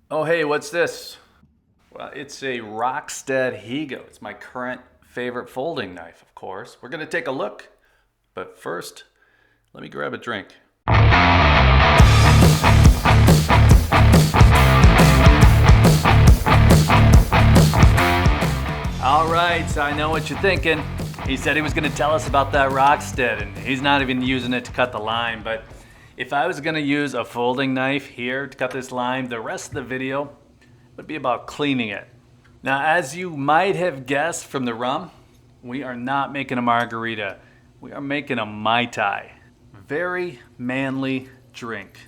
Oh, hey, what's this? Well, it's a Rockstead Higo. It's my current favorite folding knife, of course. We're going to take a look, but first, let me grab a drink. All right, so I know what you're thinking. He said he was going to tell us about that Rockstead, and he's not even using it to cut the lime, but if I was going to use a folding knife here to cut this lime, the rest of the video would be about cleaning it. Now, as you might have guessed from the rum, we are not making a margarita. We are making a Mai Tai. Very manly drink.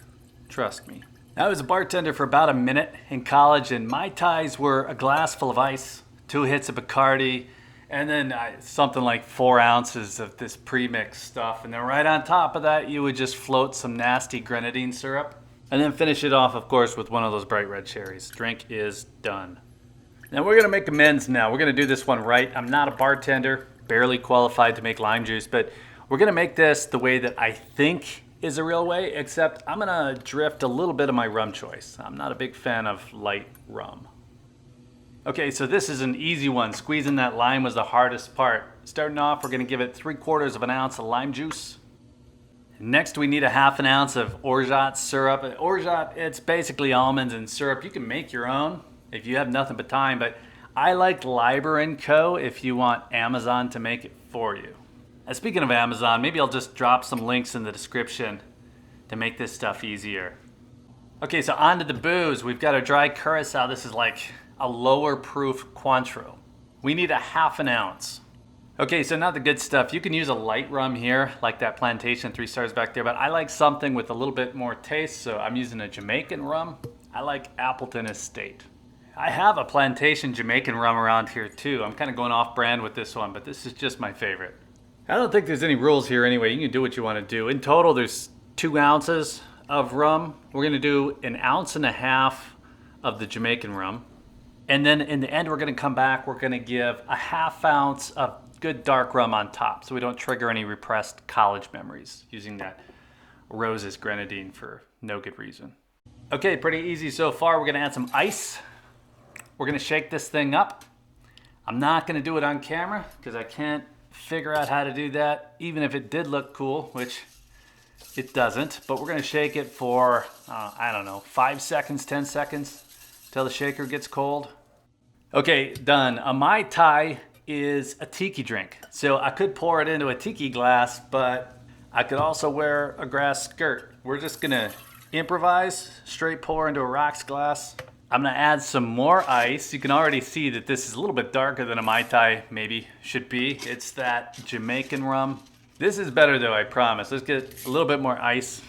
Trust me. I was a bartender for about a minute in college, and Mai Tais were a glass full of ice, 2 hits of Bacardi, and then something like 4 ounces of this pre-mixed stuff. And then right on top of that, you would just float some nasty grenadine syrup. And then finish it off, of course, with one of those bright red cherries. Drink is done. Now we're gonna make amends now. We're gonna do this one right. I'm not a bartender, barely qualified to make lime juice, but we're gonna make this the way that I think is a real way, except I'm gonna drift a little bit of my rum choice. I'm not a big fan of light rum. Okay, so this is an easy one. Squeezing that lime was the hardest part. Starting off, we're gonna give it 3/4 of an ounce of lime juice. Next, we need a 1/2 ounce of orgeat syrup. Orgeat, it's basically almonds and syrup. You can make your own if you have nothing but time, but I like Liber & Co. if you want Amazon to make it for you. Speaking of Amazon, maybe I'll just drop some links in the description to make this stuff easier. Okay, so on to the booze. We've got a Dry Curaçao. This is like a lower proof Cointreau. We need a 1/2 ounce. Okay, so now the good stuff. You can use a light rum here, like that Plantation 3 stars back there, but I like something with a little bit more taste, so I'm using a Jamaican rum. I like Appleton Estate. I have a Plantation Jamaican rum around here too. I'm kind of going off brand with this one, but this is just my favorite. I don't think there's any rules here anyway. You can do what you want to do. In total, there's 2 ounces of rum. We're gonna do 1.5 ounces of the Jamaican rum. And then in the end, we're gonna come back, we're gonna give a 1/2 ounce of good dark rum on top so we don't trigger any repressed college memories using that Rose's grenadine for no good reason. Okay, pretty easy so far. We're gonna add some ice. We're gonna shake this thing up. I'm not gonna do it on camera because I can't figure out how to do that, even if it did look cool, which it doesn't. But we're gonna shake it for, I don't know, 5 seconds, 10 seconds until the shaker gets cold. Okay, done. A Mai Tai is a tiki drink. So I could pour it into a tiki glass, but I could also wear a grass skirt. We're just gonna improvise, straight pour into a rocks glass. I'm gonna add some more ice. You can already see that this is a little bit darker than a Mai Tai maybe should be. It's that Jamaican rum. This is better though, I promise. Let's get a little bit more ice.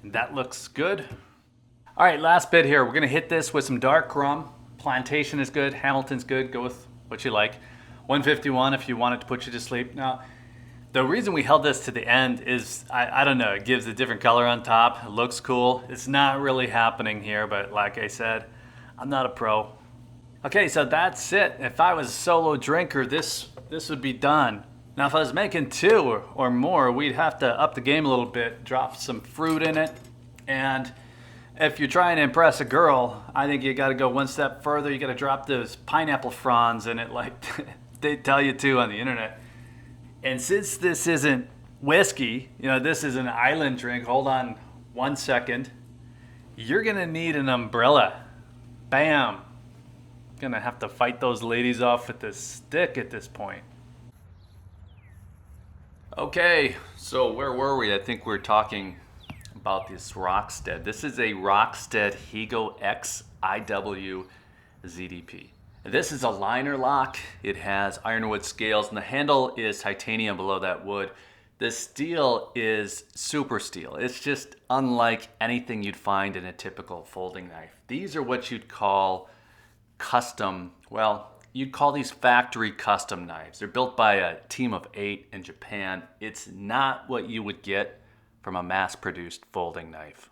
And that looks good. All right, last bit here. We're gonna hit this with some dark rum. Plantation is good, Hamilton's good, go with what you like. 151 if you want it to put you to sleep. Now, the reason we held this to the end is, I don't know, it gives a different color on top. It looks cool. It's not really happening here, but like I said, I'm not a pro. Okay, so that's it. If I was a solo drinker, this would be done. Now, if I was making 2 or more, we'd have to up the game a little bit, drop some fruit in it, and if you're trying to impress a girl, I think you gotta go one step further. You gotta drop those pineapple fronds in it like they tell you to on the internet. And since this isn't whiskey, this is an island drink. Hold on 1 second. You're gonna need an umbrella. Bam. Gonna have to fight those ladies off with this stick at this point. Okay, so where were we? I think we're talking about this Rockstead. This is a Rockstead Higo X-IW-ZDP. This is a liner lock. It has ironwood scales and the handle is titanium below that wood. The steel is super steel. It's just unlike anything you'd find in a typical folding knife. These are what you'd call custom, you'd call these factory custom knives. They're built by a team of 8 in Japan. It's not what you would get from a mass-produced folding knife.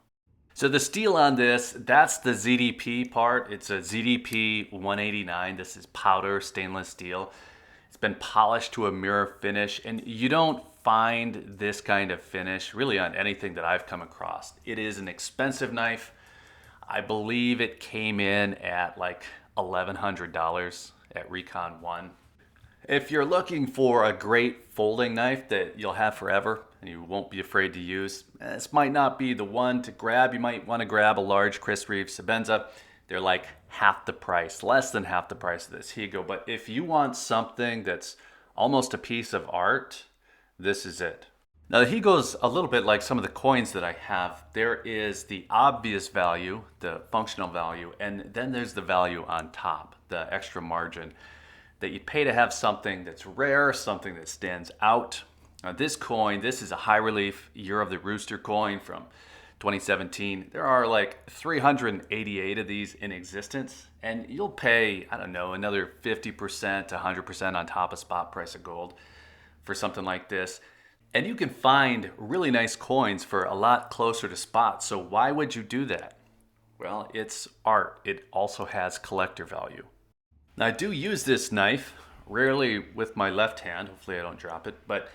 So the steel on this, that's the ZDP part. It's a ZDP 189. This is powder stainless steel. It's been polished to a mirror finish, and you don't find this kind of finish really on anything that I've come across. It is an expensive knife. I believe it came in at like $1,100 at Recon 1. If you're looking for a great folding knife that you'll have forever and you won't be afraid to use, this might not be the one to grab. You might want to grab a large Chris Reeve Sebenza. They're like half the price, less than half the price of this Higo. But if you want something that's almost a piece of art, this is it. Now the Higo's a little bit like some of the coins that I have. There is the obvious value, the functional value, and then there's the value on top, the extra margin that you pay to have something that's rare, something that stands out. Now this coin, this is a high relief Year of the Rooster coin from 2017. There are like 388 of these in existence, and you'll pay, I don't know, another 50% to 100% on top of spot price of gold for something like this. And you can find really nice coins for a lot closer to spot. So why would you do that? Well, it's art. It also has collector value. Now I do use this knife, rarely with my left hand, hopefully I don't drop it, but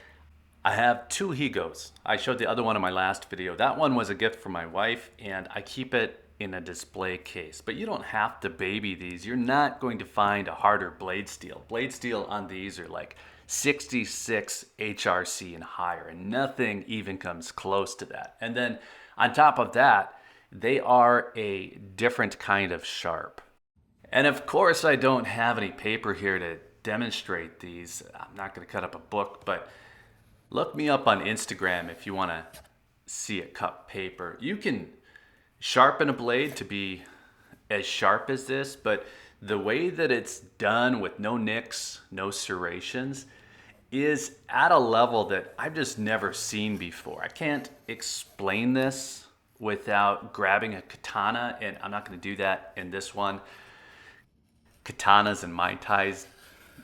I have two Higos. I showed the other one in my last video. That one was a gift from my wife, and I keep it in a display case. But you don't have to baby these. You're not going to find a harder blade steel. Blade steel on these are like 66 HRC and higher, and nothing even comes close to that. And then on top of that, they are a different kind of sharp. And of course, I don't have any paper here to demonstrate these. I'm not going to cut up a book, but look me up on Instagram if you want to see a cut paper. You can sharpen a blade to be as sharp as this, but the way that it's done with no nicks, no serrations, is at a level that I've just never seen before. I can't explain this without grabbing a katana, and I'm not going to do that in this one. Katanas and Mai Tais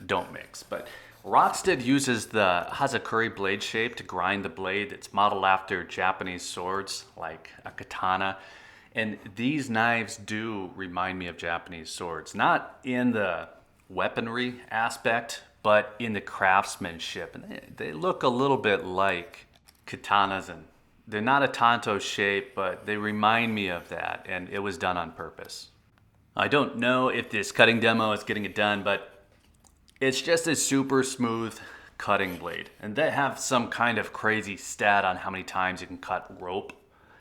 don't mix, but Rockstead uses the Hazakuri blade shape to grind the blade. It's modeled after Japanese swords like a katana. And these knives do remind me of Japanese swords, not in the weaponry aspect, but in the craftsmanship. And they look a little bit like katanas, and they're not a tanto shape, but they remind me of that, and it was done on purpose. I don't know if this cutting demo is getting it done, but it's just a super smooth cutting blade. And they have some kind of crazy stat on how many times you can cut rope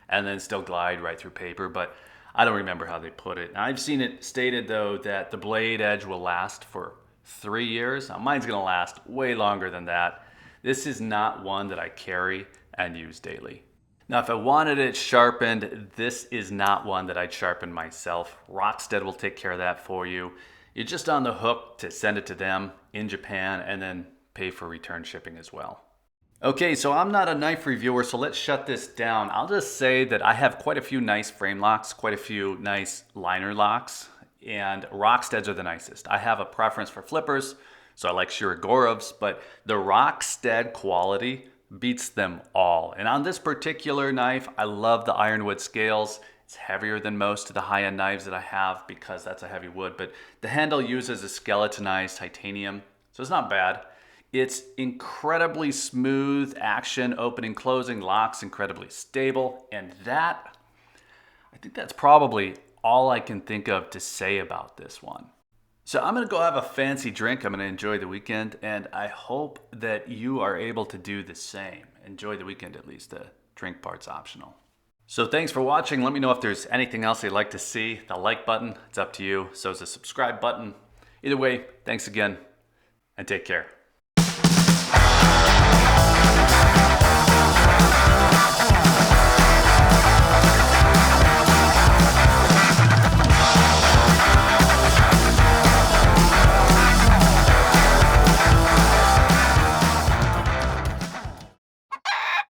and then still glide right through paper, but I don't remember how they put it. I've seen it stated though that the blade edge will last for 3 years. Now, mine's gonna last way longer than that. This is not one that I carry and use daily. Now, if I wanted it sharpened, this is not one that I'd sharpen myself. Rockstead will take care of that for you. You're just on the hook to send it to them in Japan and then pay for return shipping as well. Okay, so I'm not a knife reviewer, so let's shut this down. I'll just say that I have quite a few nice frame locks, quite a few nice liner locks, and Rocksteads are the nicest. I have a preference for flippers, so I like Shiragorovs, but the Rockstead quality beats them all. And on this particular knife, I love the ironwood scales. It's heavier than most of the high-end knives that I have because that's a heavy wood, but the handle uses a skeletonized titanium, so it's not bad. It's incredibly smooth action, opening, closing, locks incredibly stable, and that, I think that's probably all I can think of to say about this one. So I'm gonna go have a fancy drink. I'm gonna enjoy the weekend, and I hope that you are able to do the same. Enjoy the weekend at least. The drink part's optional. So thanks for watching. Let me know if there's anything else you'd like to see. The like button, it's up to you. So is the subscribe button. Either way, thanks again, and take care.